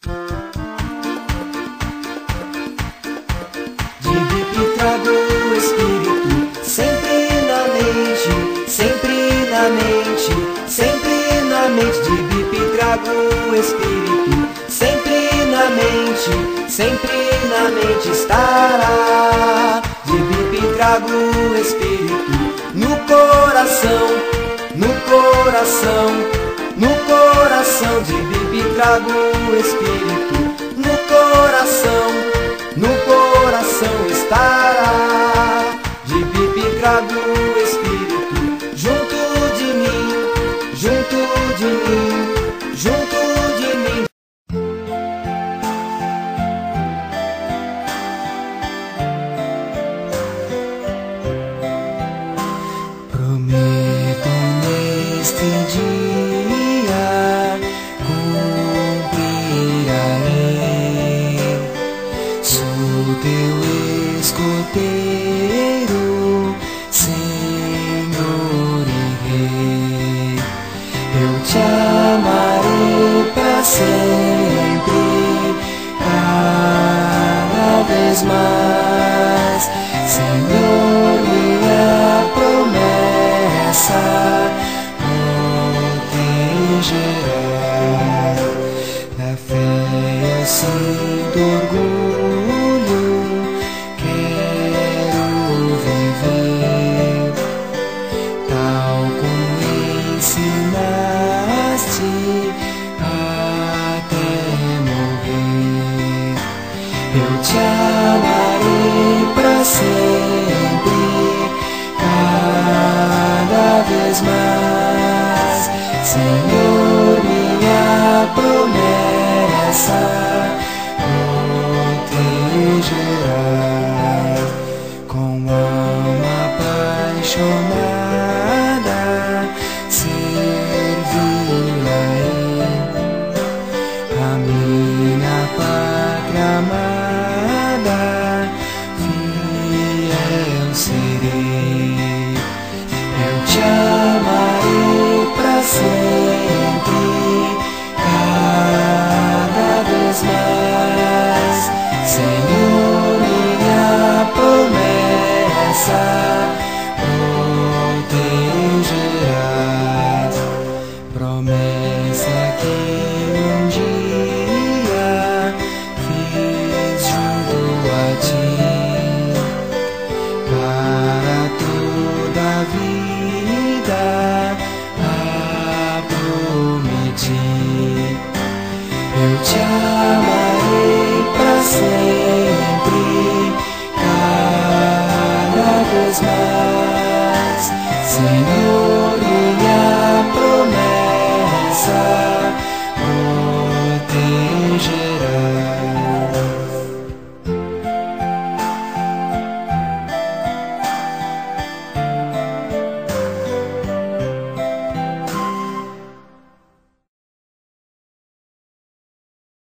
De VIP trago o Espírito, sempre na mente, sempre na mente, sempre na mente. De VIP trago o Espírito, sempre na mente, sempre na mente estará. De VIP trago o Espírito, no coração, no coração, no coração. De VIP trago o Espírito, no coração, no coração estará. De VIP trago o Espírito, junto de mim, junto de mim, junto de mim. Prometo neste dia cumprir a lei. Sou teu escoteiro, Senhor e Rei. Eu te amarei pra sempre, cada vez mais. Senhor, minha promessa protegerá. Da fé eu sinto orgulho, quero viver tal como ensinaste até morrer. Eu te amarei pra sempre, cada vez mais. Senhor, minha promessa protegerá. Com alma apaixonada servi-la-ei, a minha pátria amada, fiel serei. Eu te amarei pra sempre, cada vez mais. Senhor, minha promessa protegerá. Promessa que um dia fiz junto a ti, para toda a vida a prometi. Eu te amarei pra sempre, cada vez mais. Senhor,